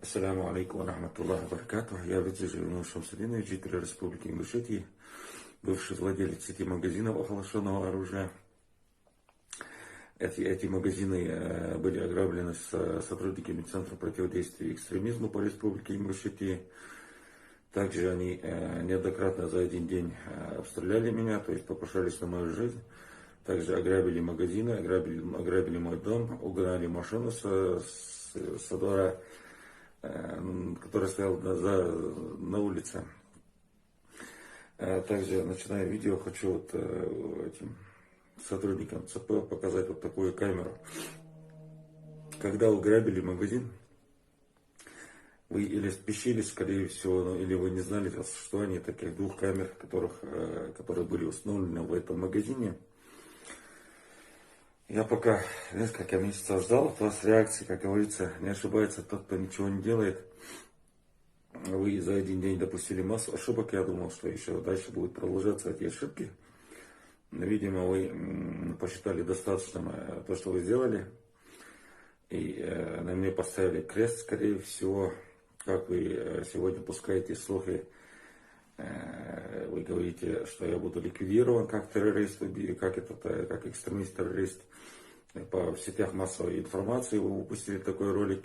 Ассаляму алейкум ва рахматуллахи ва баракатух. Я Виджи Шамсудинович, житель Республики Ингушетии, бывший владелец сети магазинов охлажденного оружия. Эти магазины были ограблены с сотрудниками Центра противодействия экстремизму по Республике Ингушетии. Также они неоднократно за один день обстреляли меня, то есть покушались на мою жизнь. Также ограбили магазины, ограбили мой дом, угнали машину со двора, который стоял на улице. Также, начиная видео, хочу этим сотрудникам ЦП показать вот такую камеру. Когда уграбили магазин, вы или спешились, скорее всего, или вы не знали о существовании таких двух камер, которые были установлены в этом магазине. Я пока несколько месяцев ждал от вас реакции, как говорится, не ошибается тот, кто ничего не делает. Вы за один день допустили массу ошибок, я думал, что еще дальше будут продолжаться эти ошибки. Видимо, вы посчитали достаточным то, что вы сделали, и на мне поставили крест, скорее всего, как вы сегодня пускаете слухи. Вы говорите, что я буду ликвидирован как террорист, как экстремист-террорист. В сетях массовой информации вы выпустили такой ролик,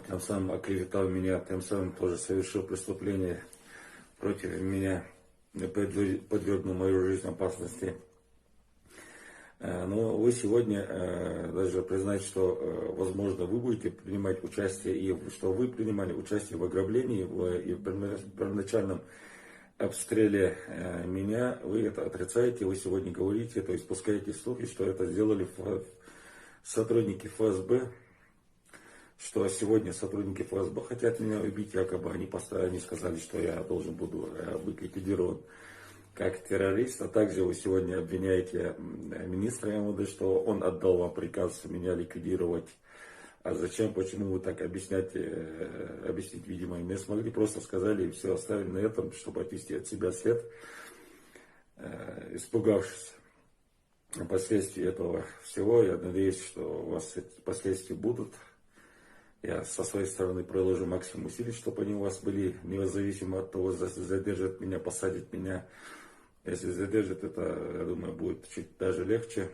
тем самым оклеветал меня, тем самым тоже совершил преступление против меня, подвергнул мою жизнь опасности. Но вы сегодня даже признаете, что, возможно, вы будете принимать участие, и что вы принимали участие в ограблении и в первоначальном обстреле меня. Вы это отрицаете, вы сегодня говорите, то есть пускаете слухи, что это сделали сотрудники ФСБ, что сегодня сотрудники ФСБ хотят меня убить, якобы они сказали, что я должен буду быть ликвидирован как террорист, а также вы сегодня обвиняете министра МВД, что он отдал вам приказ меня ликвидировать. А зачем, почему вы так объяснить, видимо, не смогли, просто сказали и все, оставили на этом, чтобы отвести от себя след, испугавшись последствий этого всего. Я надеюсь, что у вас эти последствия будут. Я со своей стороны приложу максимум усилий, чтобы они у вас были, независимо от того, задержат меня, посадят меня. Если задержат, это, я думаю, будет чуть даже легче.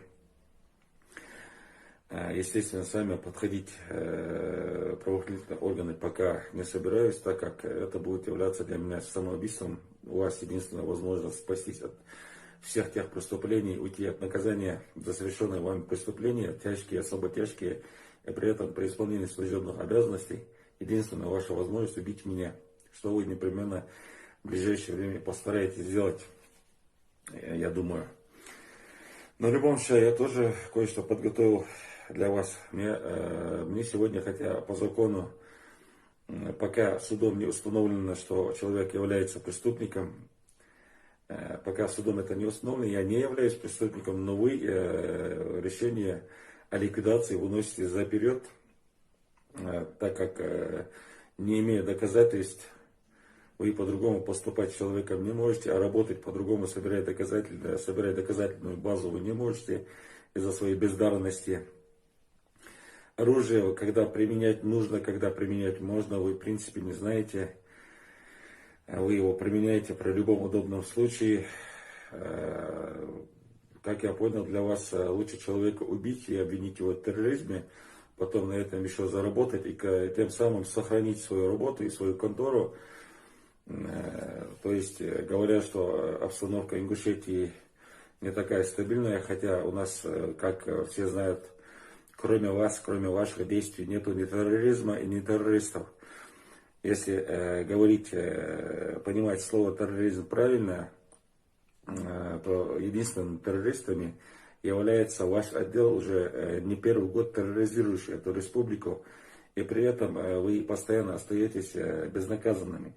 Естественно, сами подходить правоохранительные органы пока не собираюсь, так как это будет являться для меня самоубийством. У вас единственная возможность спастись от всех тех преступлений, уйти от наказания за совершенные вами преступления, тяжкие, особо тяжкие, и при этом при исполнении служебных обязанностей, единственная ваша возможность убить меня, что вы непременно в ближайшее время постараетесь сделать, я думаю. Но в любом случае, я тоже кое-что подготовил для вас. Мне сегодня, хотя по закону, пока судом не установлено, что человек является преступником, пока судом это не установлено, я не являюсь преступником, но вы решение о ликвидации выносите заперед, так как не имея доказательств, вы по-другому поступать с человеком не можете, а работать по-другому, собирать доказательную базу вы не можете из-за своей бездарности. Оружие, когда применять нужно, когда применять можно, вы в принципе не знаете. Вы его применяете при любом удобном случае. Как я понял, для вас лучше человека убить и обвинить его в терроризме, потом на этом еще заработать и тем самым сохранить свою работу и свою контору. То есть говорят, что обстановка в Ингушетии не такая стабильная, хотя у нас, как все знают, кроме вас, кроме ваших действий, нету ни терроризма и ни террористов. Если понимать слово терроризм правильно, то единственными террористами является ваш отдел, уже не первый год терроризирующий эту республику, и при этом вы постоянно остаетесь безнаказанными.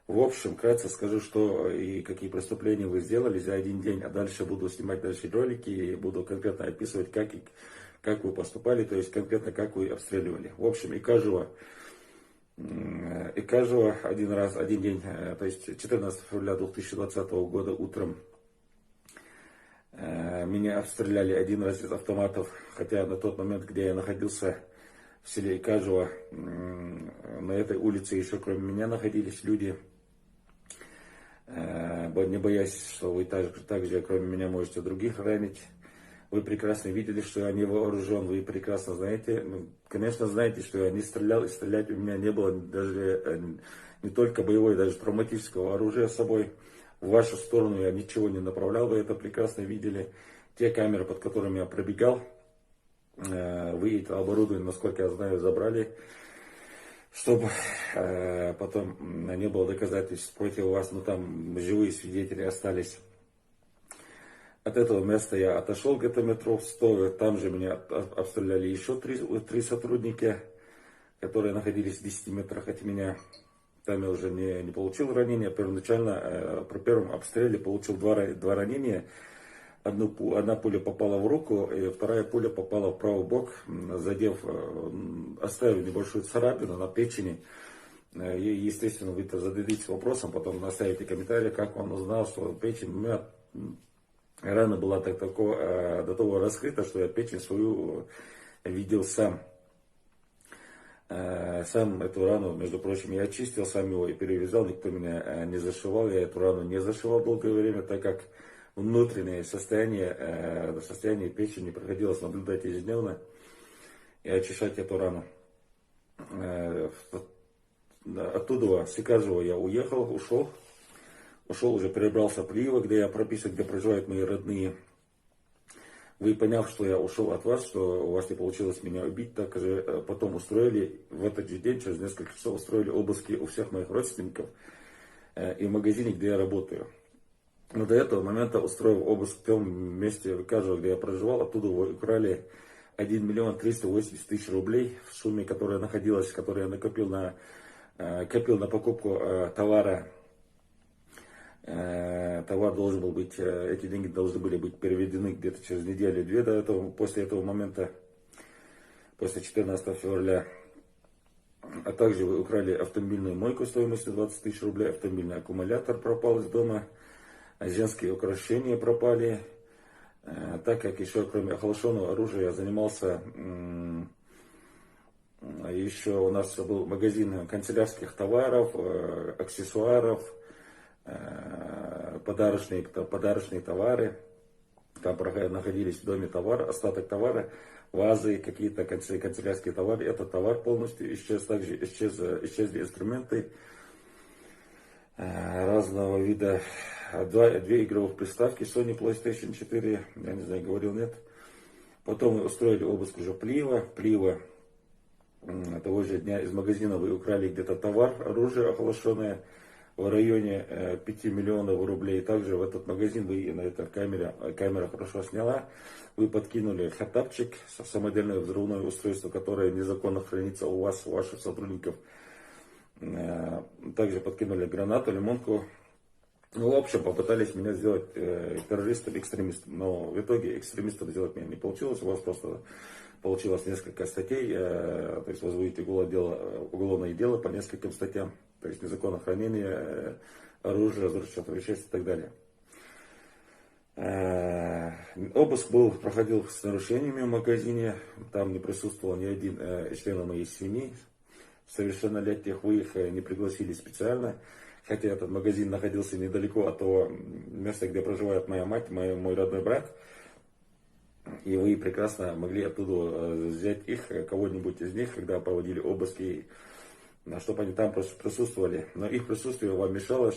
В общем, вкратце скажу, что и какие преступления вы сделали за один день, а дальше буду снимать дальше ролики и буду конкретно описывать, как вы поступали, то есть конкретно как вы обстреливали. В общем, и каждого один день, то есть 14 февраля 2020 года утром меня обстреляли один раз из автоматов, хотя на тот момент, где я находился в селе Икажево. На этой улице еще кроме меня находились люди, не боясь, что вы также кроме меня можете других ранить. Вы прекрасно видели, что я не вооружен, вы прекрасно знаете, конечно знаете, что я не стрелял, и стрелять у меня не было даже не только боевой, даже травматического оружия с собой. В вашу сторону я ничего не направлял, вы это прекрасно видели. Те камеры, под которыми я пробегал, вы это оборудование, насколько я знаю, забрали, чтобы потом не было доказательств против вас, но там живые свидетели остались. От этого места я отошел где-то метров 100, там же меня обстреляли еще три сотрудника, которые находились в 10 метрах от меня. Там я уже не получил ранения. Первоначально при первом обстреле получил два ранения. Одна пуля попала в руку, и вторая пуля попала в правый бок, задев, оставив небольшую царапину на печени. И, естественно, вы зададитесь вопросом, потом оставите комментарий, как он узнал, что печень, у меня рана была до того раскрыта, что я печень свою видел сам. Сам эту рану, между прочим, я очистил, сам его и перевязал, никто меня не зашивал, я эту рану не зашивал долгое время, так как внутреннее состояние печени приходилось наблюдать ежедневно и очищать эту рану. Оттуда, с Икажева, я ушел уже, перебрался в Плиево, где я прописан, где проживают мои родные. Вы, поняв, что я ушел от вас, что у вас не получилось меня убить, так же потом устроили, в этот же день, через несколько часов, устроили обыски у всех моих родственников и в магазине, где я работаю. Но до этого момента, устроив обыск в том месте, в Икажево, где я проживал, оттуда украли 1 миллион 380 тысяч рублей в сумме, которая находилась, которую я копил на покупку товара. Товар должен был быть, эти деньги должны были быть переведены где-то через неделю-две до этого, после этого момента, после 14 февраля. А также вы украли автомобильную мойку стоимостью 20 тысяч рублей, автомобильный аккумулятор пропал из дома, женские украшения пропали. Так как еще кроме охлажденного оружия я занимался, еще у нас был магазин канцелярских товаров, аксессуаров, подарочные товары. Там находились в доме остаток товара, вазы, какие-то канцелярские товары. Этот товар полностью исчез. Также исчезли инструменты разного вида. Две игровых приставки Sony PlayStation 4, я не знаю, говорил, нет. Потом мы устроили обыск уже Плиева. Того же дня из магазина вы украли где-то товар, оружие охлажденное в районе 5 миллионов рублей. Также в этот магазин вы на этой камера хорошо сняла. Вы подкинули хатапчик, самодельное взрывное устройство, которое незаконно хранится у вас, у ваших сотрудников. Также подкинули гранату, лимонку. Ну, в общем, попытались меня сделать террористом, экстремистом. Но в итоге экстремистом сделать меня не получилось. У вас просто получилось несколько статей. То есть возбудите уголовное дело по нескольким статьям. То есть незаконное хранение оружия, разрушительных веществ и так далее. Обыск проходил с нарушениями в магазине. Там не присутствовал ни один из членов моей семьи. Совершеннолетних вы их не пригласили специально. Хотя этот магазин находился недалеко от того места, где проживает моя мать, мой родной брат. И вы прекрасно могли оттуда взять их, кого-нибудь из них, когда проводили обыски, чтобы они там присутствовали. Но их присутствие вам мешало,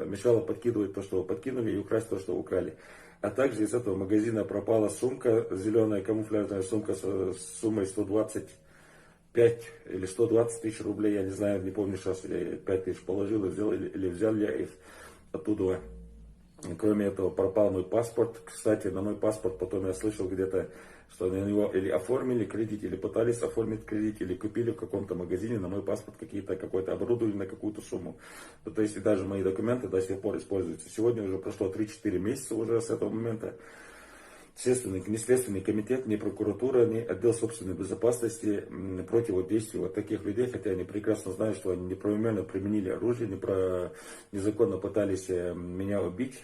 мешало подкидывать то, что вы подкинули, и украсть то, что украли. А также из этого магазина пропала сумка, зеленая камуфляжная сумка с суммой 125 или 120 тысяч рублей, я не знаю, не помню сейчас, или 5 тысяч положил или взял я их оттуда. Кроме этого, пропал мой паспорт. Кстати, на мой паспорт потом я слышал где-то, что на него или оформили кредит, или пытались оформить кредит, или купили в каком-то магазине на мой паспорт какое-то оборудование на какую-то сумму. То есть и даже мои документы до сих пор используются. Сегодня уже прошло 3-4 месяца уже с этого момента. Ни Следственный комитет, ни прокуратура, ни отдел собственной безопасности противодействия вот таких людей, хотя они прекрасно знают, что они неправомерно применили оружие, незаконно пытались меня убить.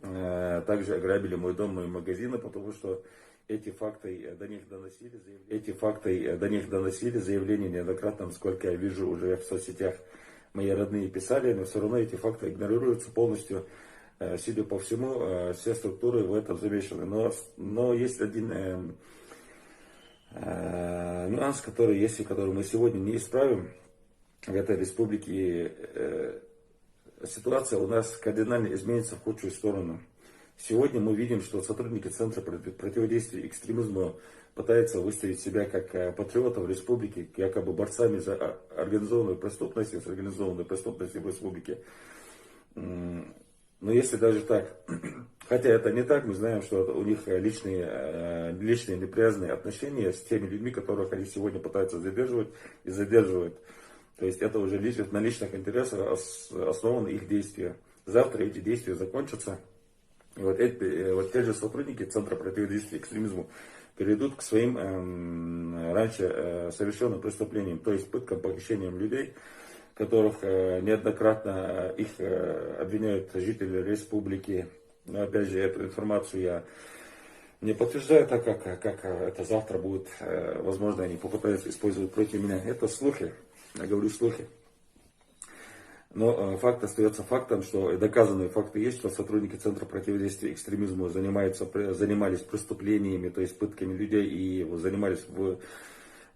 Также ограбили мой дом, мои магазины, потому что Эти факты до них доносили заявления неоднократно, насколько я вижу, уже в соцсетях мои родные писали, но все равно эти факты игнорируются полностью. Судя по всему, все структуры в этом замешаны. Но есть один нюанс, который мы сегодня не исправим в этой республике. Ситуация у нас кардинально изменится в худшую сторону. Сегодня мы видим, что сотрудники Центра противодействия экстремизму пытаются выставить себя как патриотов республики, якобы борцами за организованную преступность, с организованной преступностью в республике. Но если даже так, хотя это не так, мы знаем, что у них личные неприязные отношения с теми людьми, которых они сегодня пытаются задерживать и задерживают. То есть это уже на личных интересах основаны их действия. Завтра эти действия закончатся. И вот те же сотрудники Центра противодействия экстремизму перейдут к своим раньше совершенным преступлениям, то есть пыткам, похищениям людей, которых неоднократно их обвиняют жители республики. Но опять же, эту информацию я не подтверждаю, так как это завтра будет, возможно, они попытаются использовать против меня. Это слухи, я говорю слухи. Но факт остается фактом, что доказанные факты есть, что сотрудники Центра противодействия экстремизму занимались преступлениями, то есть пытками людей и занимались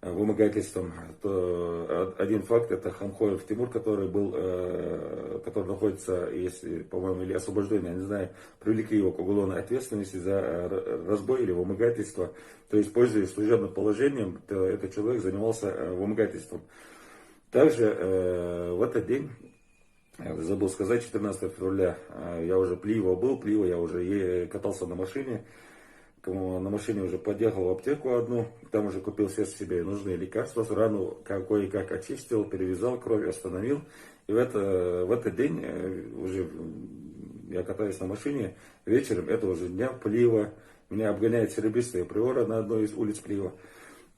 вымогательством. Один факт — это Хамхоев Тимур, который находится, если, по-моему, или освобожден, я не знаю, привлекли его к уголовной ответственности за разбой или вымогательство. То есть, пользуясь служебным положением, этот человек занимался вымогательством. Также в этот день, забыл сказать, 14 февраля, я уже Плиева, я уже катался на машине. На машине уже подъехал в аптеку одну, там уже купил все себе нужные лекарства, рану кое-как очистил, перевязал кровь, остановил. И в этот день уже я катаюсь на машине, вечером этого же дня Плиева меня обгоняет серебристая приора на одной из улиц Плиева.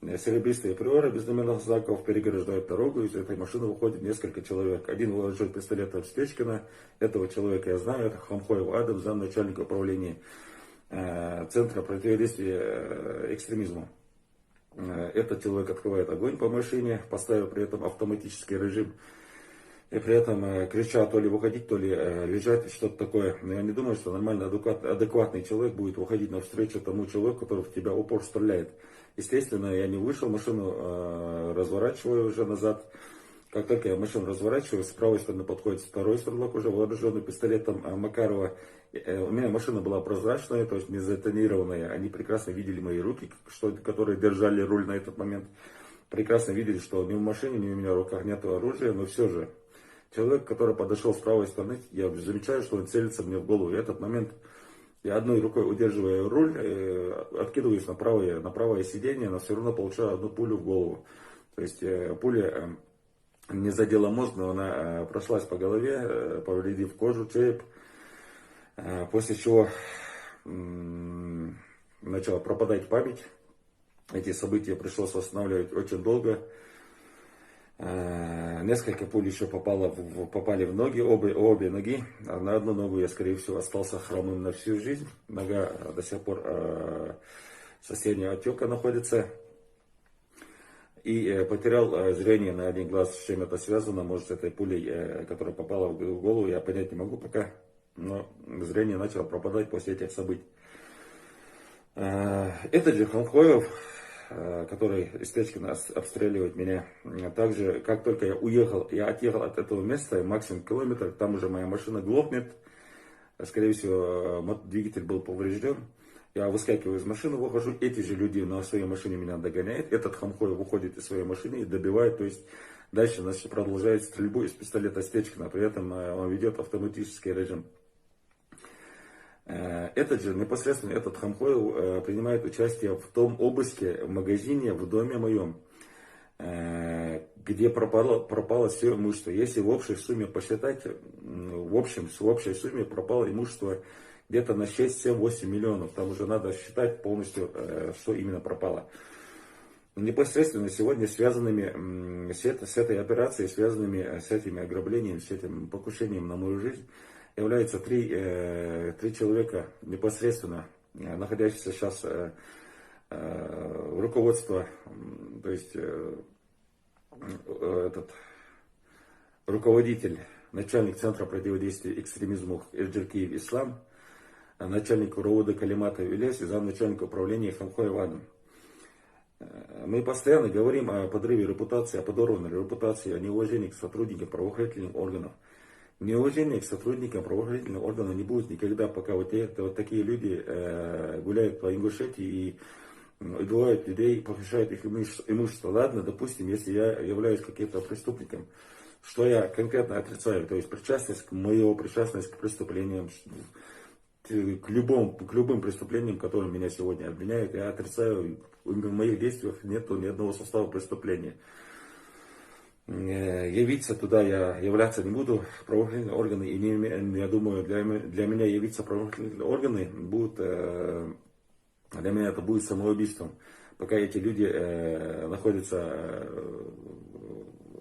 Серебристые приоры без номерных знаков переграждают дорогу, из этой машины выходит несколько человек. Один выложил пистолетом Стечкина, этого человека я знаю, это Хамхоев Адам, замначальника управления Центра противодействия экстремизму. Этот человек открывает огонь по машине, поставив при этом автоматический режим. И при этом крича то ли выходить, то ли лежать, что-то такое. Но я не думаю, что нормально адекватный человек будет выходить навстречу тому человеку, который в тебя упор стреляет. Естественно, я не вышел, машину разворачиваю уже назад. Как только я машину разворачиваю, с правой стороны подходит второй стрелок, уже вооруженный пистолетом Макарова. У меня машина была прозрачная, то есть не затонированная. Они прекрасно видели мои руки, которые держали руль на этот момент. Прекрасно видели, что ни в машине, ни у меня в руках нет оружия, но все же. Человек, который подошел с правой стороны, я замечаю, что он целится мне в голову. В этот момент я одной рукой удерживаю руль, откидываюсь на правое сиденье, но все равно получаю одну пулю в голову. То есть пуля не задела мозг, но она прошлась по голове, повредив кожу, череп. После чего начала пропадать память. Эти события пришлось восстанавливать очень долго. Несколько пуль еще попали в ноги, обе ноги. На одну ногу я, скорее всего, остался хромым на всю жизнь. Нога до сих пор соседнего отека находится. И потерял зрение на один глаз. С чем это связано? Может, с этой пулей, которая попала в голову, я понять не могу пока. Но зрение начало пропадать после этих событий. Этот же Хамхоев, который из Стечкина обстреливает меня. Также, как только я отъехал от этого места, максимум километр, там уже моя машина глохнет. Скорее всего, двигатель был поврежден. Я выскакиваю из машины, выхожу, эти же люди на своей машине меня догоняют. Этот Хамхоев выходит из своей машины и добивает, то есть дальше продолжает стрельбу из пистолета Стечкина, при этом он ведет автоматический режим. Этот Хамхоев принимает участие в том обыске в магазине в доме моем, где пропало все имущество. Если в общей сумме посчитать, в общей сумме пропало имущество где-то на 6-7-8 миллионов. Там уже надо считать полностью, что именно пропало. Непосредственно сегодня связанными с этой операцией, связанными с этими ограблениями, с этим покушением на мою жизнь, являются три человека непосредственно, находящиеся сейчас руководство, то есть этот руководитель, начальник Центра противодействия экстремизму Эрджиркиев Ислам, начальник РОВД Калимата Юлес и замначальника управления Хамхой Иваном. Мы постоянно говорим о подрыве репутации, о подорванной репутации, о неуважении к сотрудникам правоохранительных органов. Неуважение к сотрудникам правоохранительных органов не будет никогда, пока вот такие люди гуляют по Ингушетии и убивают людей, похищают их имущество. Ладно, допустим, если я являюсь каким-то преступником, что я конкретно отрицаю, то есть причастность к преступлениям, к любым преступлениям, которым меня сегодня обвиняют, я отрицаю, в моих действиях нет ни одного состава преступления. Явиться туда я являться не буду, правоохранительные органы, и я думаю, для меня явиться правоохранительные органы будут, для меня это будет самоубийством, пока эти люди находятся,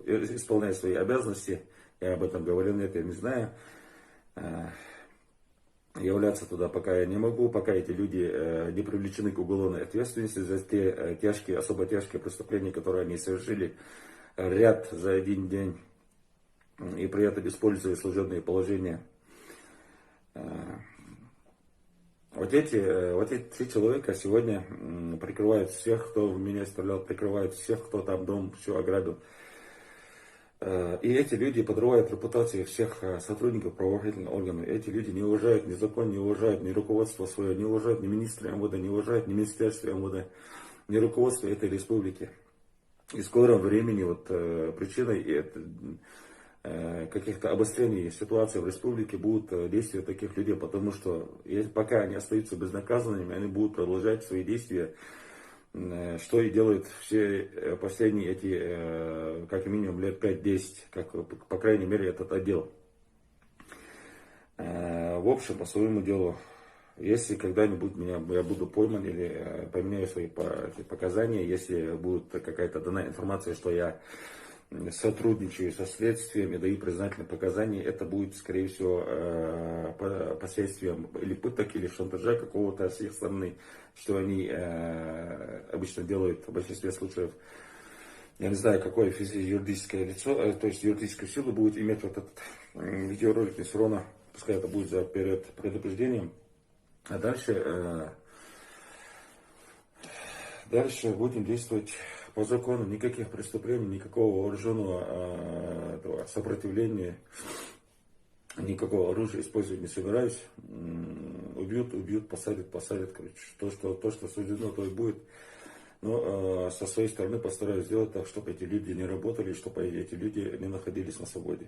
исполняют свои обязанности, я об этом говорил, нет, я не знаю, являться туда пока я не могу, пока эти люди не привлечены к уголовной ответственности за те тяжкие, особо тяжкие преступления, которые они совершили ряд за один день, и при этом используя служебные положения. Вот эти три человека сегодня прикрывают всех, кто в меня стрелял, прикрывают всех, кто там дом все ограбил. И эти люди подрывают репутацию всех сотрудников правоохранительных органов. Эти люди не уважают ни закон, не уважают ни руководство свое, не уважают ни министра МВД, не уважают ни Министерства МВД, ни руководство этой республики. И в скором времени причиной каких-то обострений ситуации в республике будут действия таких людей, потому что пока они остаются безнаказанными, они будут продолжать свои действия, что и делают все последние эти, как минимум, лет 5-10, как, по крайней мере, этот отдел. В общем, по своему делу, если когда-нибудь я буду пойман или поменяю свои показания, если будет какая-то дана информация, что я сотрудничаю со следствием и даю признательные показания, это будет, скорее всего, последствием или пыток, или шантажа какого-то с их стороны, что они обычно делают в большинстве случаев. Я не знаю, какое юридическое лицо, то есть юридическую силу будет иметь вот этот видеоролик, не все равно, пускай это будет за предупреждением. А дальше будем действовать по закону. Никаких преступлений, никакого вооруженного сопротивления, никакого оружия использовать не собираюсь. Убьют, посадят, короче. То, что суждено, то и будет. Но со своей стороны постараюсь сделать так, чтобы эти люди не работали, чтобы эти люди не находились на свободе.